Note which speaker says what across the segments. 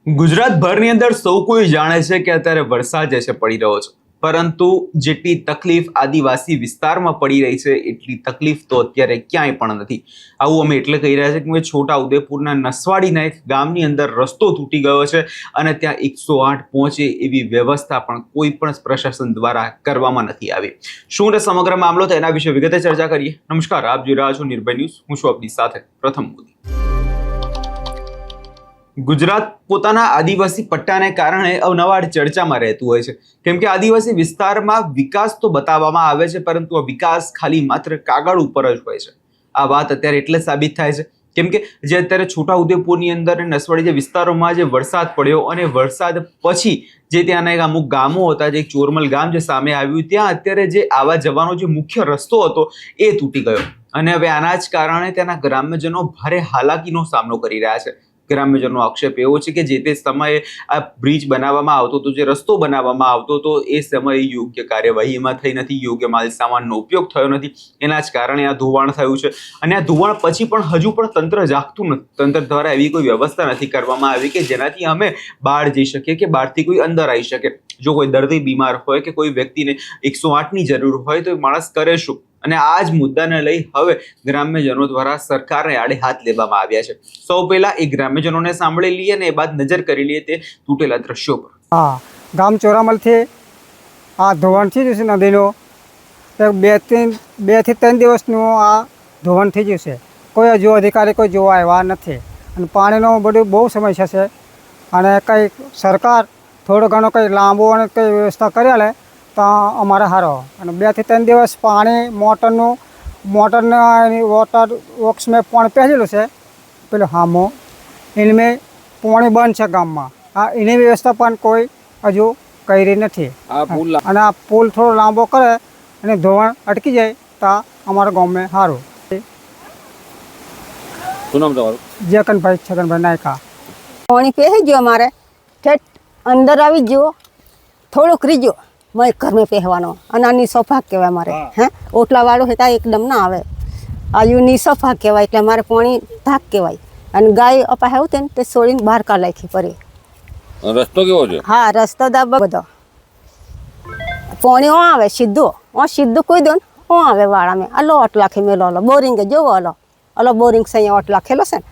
Speaker 1: ગુજરાતભરની અંદર સૌ કોઈ જાણે છે કે અત્યારે વરસાદ જે છે પડી રહ્યો છે, પરંતુ જેટલી તકલીફ આદિવાસી વિસ્તારમાં પડી રહી છે એટલી તકલીફ તો અત્યારે ક્યાંય પણ નથી. આવું અમે એટલે કહી રહ્યા છીએ કે છોટા ઉદેપુરના નસવાડીના એક ગામની અંદર રસ્તો તૂટી ગયો છે અને ત્યાં 108 પહોંચે એવી વ્યવસ્થા પણ કોઈ પણ પ્રશાસન દ્વારા કરવામાં નથી આવી. શું ને સમગ્ર મામલો તો એના વિશે વિગતે ચર્ચા કરીએ. નમસ્કાર, આપ જોઈ રહ્યા છો નિર્ભય ન્યૂઝ. હું છું આપની સાથે પ્રથમ મોદી. ગુજરાત પોતાના આદિવાસી પટ્ટાને કારણે અવનવાર ચર્ચામાં રહેતું હોય છે, કેમ કે આદિવાસી વિસ્તારમાં વિકાસ તો બતાવવામાં આવે છે, પરંતુ આ વિકાસ ખાલી માત્ર કાગળ ઉપર જ હોય છે. આ વાત અત્યારે એટલે સાબિત થાય છે કેમ કે જે અત્યારે છોટા ઉદેપુરની અંદર નસવાડી જે વિસ્તારોમાં જે વરસાદ પડ્યો અને વરસાદ પછી જે ત્યાંના અમુક ગામો હતા, જે ચોરમલ ગામ જે સામે આવ્યું, ત્યાં અત્યારે જે આવવા જવાનો જે મુખ્ય રસ્તો હતો એ તૂટી ગયો અને હવે આના જ કારણે ત્યાંના ગ્રામ્યજનો ભારે હાલાકીનો સામનો કરી રહ્યા છે. ગ્રામ્યજનનો આક્ષેપ એવો છે કે જે તે સમયે આ બ્રિજ બનાવવામાં આવતો હતો, જે રસ્તો બનાવવામાં આવતો હતો, એ સમયે યોગ્ય કાર્યવાહી એમાં થઈ નથી, યોગ્ય માલ સામાનનો ઉપયોગ થયો નથી. એના જ કારણે આ ધોવાણ થયું છે અને આ ધોવાણ પછી પણ હજુ પણ તંત્ર જાગતું નથી. તંત્ર દ્વારા એવી કોઈ વ્યવસ્થા નથી કરવામાં આવી કે જેનાથી અમે બહાર જઈ શકીએ કે બહારથી કોઈ અંદર આવી શકે. જો કોઈ દર્દી બીમાર હોય કે કોઈ વ્યક્તિને 108ની જરૂર હોય તો એ માણસ કરે શું? અને આ જ મુદ્દાને લઈ હવે ગ્રામ્યજનો દ્વારા સરકારને આડે હાથ લેવામાં આવ્યા છે. સૌ પહેલા એ ગ્રામ્યજનોને સાંભળી લઈએ અને એ બાદ નજર કરી લઈએ તે તૂટેલા દ્રશ્યો પર.
Speaker 2: હા, ગામ ચોરામલથી આ ધોવાણ થઈ ગયું છે નદીનો. 2 થી 3 દિવસનું આ ધોવાણ થઈ ગયું છે. કોઈ હજુ અધિકારી કોઈ જોવા આવ્યા નથી અને પાણીનો બધું બહુ સમસ્યા છે. અને કંઈ સરકાર થોડો ઘણો કંઈ લાંબો અને કંઈ વ્યવસ્થા કરી લે તો અમારે સારો. અને 2 થી 3 દિવસ પાણી મોટરના વોટર વર્ક્સ મેં પાણી પહેરેલું છે પેલું હામો, એની પાણી બંધ છે ગામમાં. આ એની વ્યવસ્થા પણ કોઈ હજુ કરી નથી. અને આ પુલ થોડો લાંબો કરે અને ધોવાણ અટકી જાય તો અમારા ગામમાં સારું.
Speaker 3: શું નામ તમારું?
Speaker 2: જયકનભાઈ છગનભાઈ નાયકા.
Speaker 4: પાણી પહેરી ગયો, અમારે ઠેઠ અંદર આવી ગયો, થોડોક રીજો મેં ઘરમાં પહેરવાનો. અને આ નીસો ભાગ કહેવાય અમારે. ઓટલાવાળો હતા એકદમ ના આવે. આ નીસો ભાગ કહેવાય એટલે અમારે પાણી ભાગ કહેવાય. અને ગાય અપાય આવતી ને તે છોડીને બહાર કાઢ નાખી પડી.
Speaker 3: રસ્તો કેવો છે?
Speaker 4: હા, રસ્તો દા બધો પાણી આવે સીધું કોઈ દો ને આવે વાળા મેં અલો ઓટ લાખી મેલો અલો બોરિંગ જોવો અલો બોરિંગ છે અહીંયા ઓટ લાખેલો છે ને.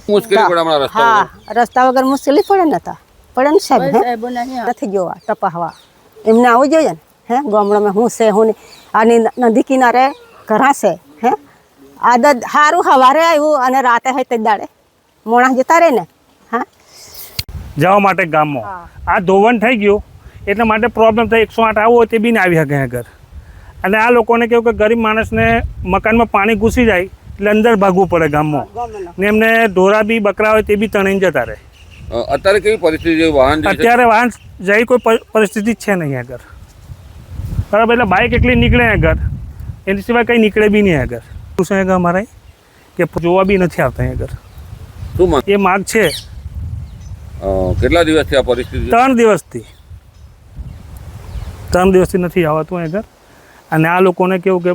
Speaker 3: મુશ્કેલી પડે હમણાં રસ્તા?
Speaker 4: હા, રસ્તા વગર મુશ્કેલી પડે ને સાહેબ નથી જોવા ટપાહવા એમને આવું જોઈએ ને. ગામડામાં હું છે હું આની નદી કિનારે ઘણા છે. આદત સારું સવારે આવ્યું અને રાતે હોય તે દાડે મોણા જતા રહે ને.
Speaker 5: જવા માટે ગામમાં આ ધોવાણ થઈ ગયું એટલા માટે પ્રોબ્લેમ થાય. 108 આવું હોય તે બી ના આવી શકે આગળ. અને આ લોકોને કેવું કે ગરીબ માણસને મકાનમાં પાણી ઘૂસી જાય એટલે અંદર ભાગવું પડે ગામમાં. ને એમને ઢોરા બી બકરા હોય તે બી તણાઈને જતા રહે.
Speaker 3: અત્યારે કેવી પરિસ્થિતિ? વાહન
Speaker 5: અત્યારે વાહન જઈ કોઈ પરિસ્થિતિ જ છે નહીં આગળ. બરાબર, એટલે બાઇક એટલી નીકળે આગળ, એની સિવાય કંઈ નીકળે બી નહીં આગળ. શું છે આગળ અમારે કે જોવા બી નથી આવતા આગળ.
Speaker 3: શું
Speaker 5: એ માગ છે?
Speaker 3: કેટલા દિવસથી આ પરિસ્થિતિ?
Speaker 5: 3 દિવસથી. 3 દિવસથી નથી આવતું આગળ. અને આ લોકોને કેવું કે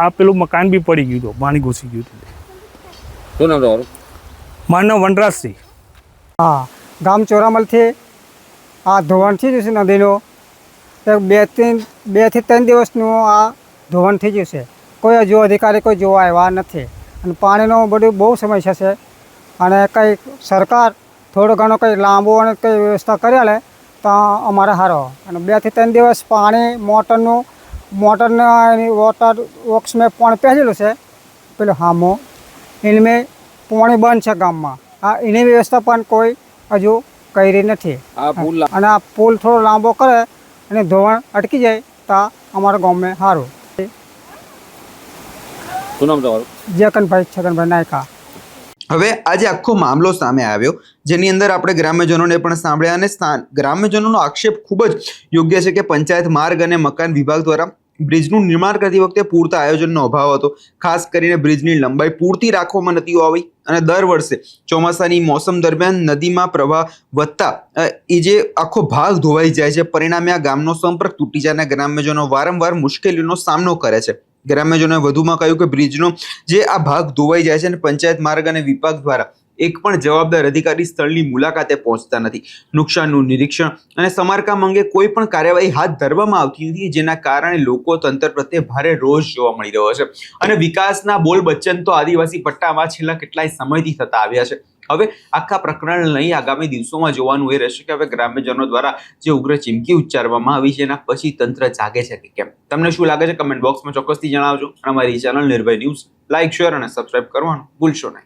Speaker 5: આ પેલું મકાન બી પડી ગયું હતું, પાણી ઘૂસી ગયું હતું.
Speaker 3: શું નામ તમારું?
Speaker 5: મારું નામ વનરાજસિંહ.
Speaker 2: હા, ગામ ચોરામલથી આ ધોવાણ થઈ ગયું છે નદીનો. 2 થી 3 દિવસનું આ ધોવાણ થઈ ગયું છે. કોઈ હજુ અધિકારી કોઈ જોવા આવ્યા નથી અને પાણીનો બધું બહુ સમસ્યા છે. અને કંઈ સરકાર થોડો ઘણો કંઈ લાંબો અને કંઈ વ્યવસ્થા કરી લે તો અમારે સારો. અને 2 થી 3 દિવસ પાણી મોટરના વોટર વર્ક્સ મેં પાણી પહેરેલું છે પેલું હામો, એની પાણી બંધ છે ગામમાં. આ એની વ્યવસ્થા પણ કોઈ હજુ કરી નથી. અને આ પુલ થોડો લાંબો કરે અને ધોવાણ અટકી જાય તો અમારા ગામમાં સારું.
Speaker 3: શું નામ તમારું?
Speaker 2: જયકનભાઈ છગનભાઈ નાયકા.
Speaker 1: હવે આજે આખો મામલો સામે આવ્યો, જેની અંદર આપણે ગ્રામ્યજનોને પણ સાંભળ્યા અને ગ્રામ્યજનોનો આક્ષેપ ખૂબ જ યોગ્ય છે કે પંચાયત માર્ગ અને મકાન વિભાગ દ્વારા બ્રિજનું નિર્માણ કરતી વખતે પૂરતા આયોજનનો અભાવ હતો. ખાસ કરીને બ્રિજની લંબાઈ પૂરતી રાખવામાં નથી આવી અને દર વર્ષે ચોમાસાની મોસમ દરમિયાન નદીમાં પ્રવાહ વધતા એ જે આખો ભાગ ધોવાઈ જાય છે. પરિણામે આ ગામનો સંપર્ક તૂટી જાય અને ગ્રામ્યજનો વારંવાર મુશ્કેલીનો સામનો કરે છે. ગ્રામ્યજનોએ વધુમાં કહ્યું કે બ્રિજનો જે આ ભાગ ધોવાઈ જાય છે અને પંચાયત માર્ગ અને વિભાગ દ્વારા એક પણ જવાબદાર અધિકારી સ્થળની મુલાકાતે પહોંચતા નથી. નુકસાનનું નિરીક્ષણ અને સમારકામ અંગે કોઈ પણ કાર્યવાહી હાથ ધરવામાં આવતી નથી, જેના કારણે લોકો તંત્ર પ્રત્યે ભારે રોષ જોવા મળી રહ્યો છે. અને વિકાસના બોલ બચ્ચન તો આદિવાસી પટ્ટામાં છેલ્લા કેટલાય સમયથી થતા આવ્યા છે. હવે આખા પ્રકરણ લઈ આગામી દિવસોમાં જોવાનું એ રહેશે કે હવે ગ્રામ્યજનો દ્વારા જે ઉગ્ર ચીમકી ઉચ્ચારવામાં આવી છે એના પછી તંત્ર જાગે છે કે કેમ. તમને શું લાગે છે કમેન્ટ બોક્સમાં ચોક્કસથી જણાવજો. અમારી ચેનલ નિર્ભય ન્યૂઝ લાઇક, શેર અને સબસ્ક્રાઇબ કરવાનું ભૂલશો નહીં.